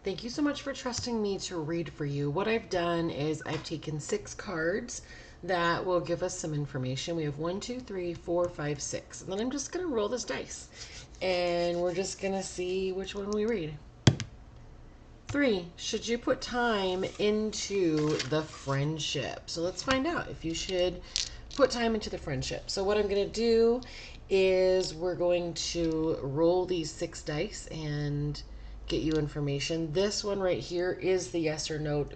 Thank you so much for trusting me to read for you. What I've done is I've taken 6 cards that will give us some information. We have one, two, three, four, five, six. And then I'm just going to roll this dice. And we're just going to see which one we read. 3. Should you put time into the friendship? So let's find out if you should put time into the friendship. So what I'm going to do is we're going to roll these 6 dice and get you information. This one right here is the yes or no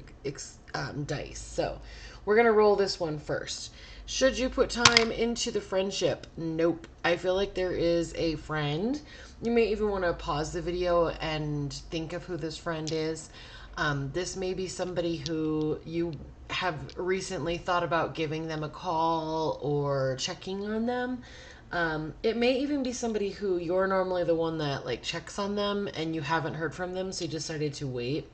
dice. So we're going to roll this one first. Should you put time into the friendship? Nope. I feel like there is a friend. You may even want to pause the video and think of who this friend is. This may be somebody who you have recently thought about giving them a call or checking on them. It may even be somebody who you're normally the one that like checks on them and you haven't heard from them, so you decided to wait.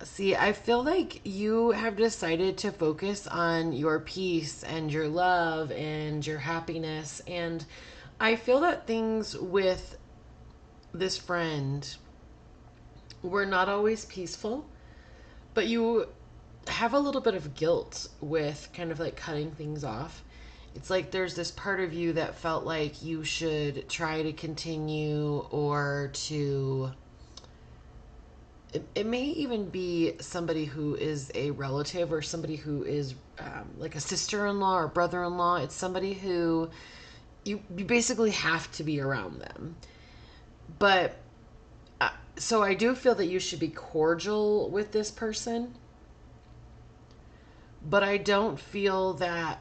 See, I feel like you have decided to focus on your peace and your love and your happiness. And I feel that things with this friend were not always peaceful, but you have a little bit of guilt with kind of like cutting things off. It's like there's this part of you that felt like you should try to continue or to it may even be somebody who is a relative or somebody who is like a sister-in-law or brother-in-law. It's somebody who you basically have to be around them. But so I do feel that you should be cordial with this person, but I don't feel that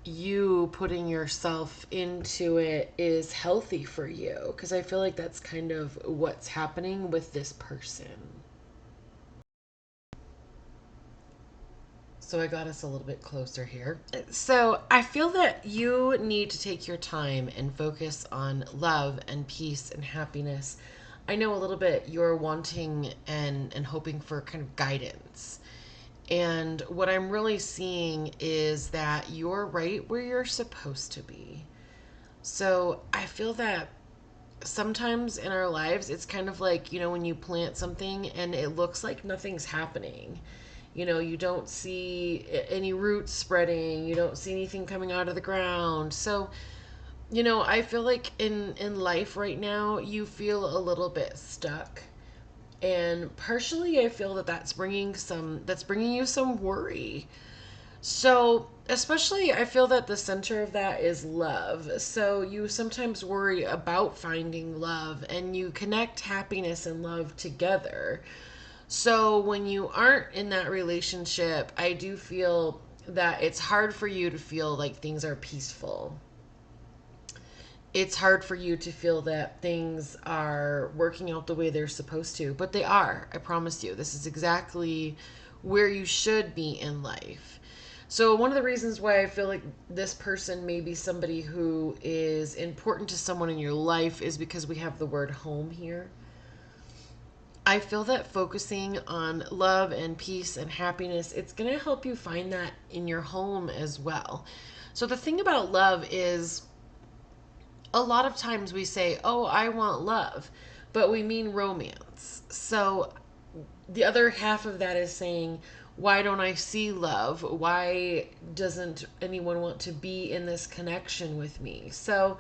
you putting yourself into it is healthy for you, because I feel like that's kind of what's happening with this person. So I got us a little bit closer here. So I feel that you need to take your time and focus on love and peace and happiness. I know a little bit you're wanting and hoping for kind of guidance. And what I'm really seeing is that you're right where you're supposed to be. So I feel that sometimes in our lives, it's kind of like, when you plant something and it looks like nothing's happening. You don't see any roots spreading, you don't see anything coming out of the ground. So, I feel like in life right now, you feel a little bit stuck. And partially I feel that that's bringing you some worry. So, especially, I feel that the center of that is love. So, you sometimes worry about finding love and you connect happiness and love together. So, when you aren't in that relationship, I do feel that it's hard for you to feel like things are peaceful. It's hard for you to feel that things are working out the way they're supposed to, but they are. I promise you. This is exactly where you should be in life. So, one of the reasons why I feel like this person may be somebody who is important to someone in your life is because we have the word home here. I feel that focusing on love and peace and happiness, it's going to help you find that in your home as well. So, the thing about love is a lot of times we say, "Oh, I want love," but we mean romance. So, the other half of that is saying, why don't I see love? Why doesn't anyone want to be in this connection with me? So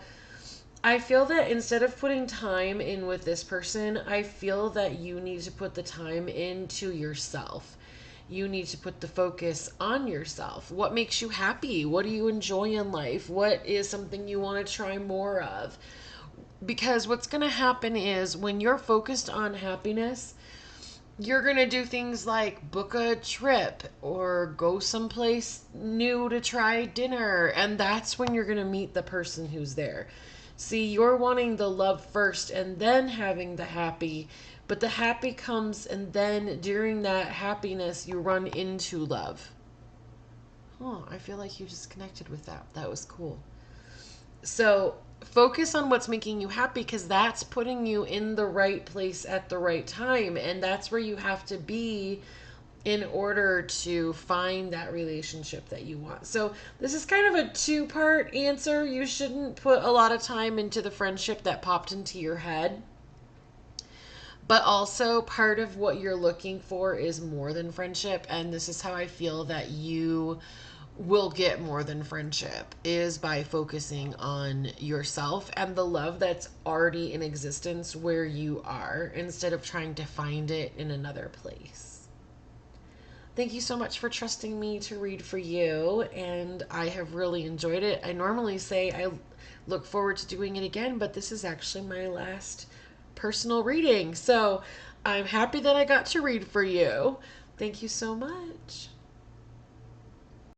I feel that instead of putting time in with this person, I feel that you need to put the time into yourself. You need to put the focus on yourself. What makes you happy? What do you enjoy in life? What is something you want to try more of? Because what's going to happen is when you're focused on happiness, you're going to do things like book a trip or go someplace new to try dinner. And that's when you're going to meet the person who's there. See, you're wanting the love first and then having the happy. But the happy comes, and then during that happiness, you run into love. Oh, I feel like you just connected with that. That was cool. So focus on what's making you happy, because that's putting you in the right place at the right time. And that's where you have to be in order to find that relationship that you want. So this is kind of a two-part answer. You shouldn't put a lot of time into the friendship that popped into your head. But also, part of what you're looking for is more than friendship. And this is how I feel that you will get more than friendship, is by focusing on yourself and the love that's already in existence where you are, instead of trying to find it in another place. Thank you so much for trusting me to read for you, and I have really enjoyed it. I normally say I look forward to doing it again, but this is actually my last personal reading. So I'm happy that I got to read for you. Thank you so much.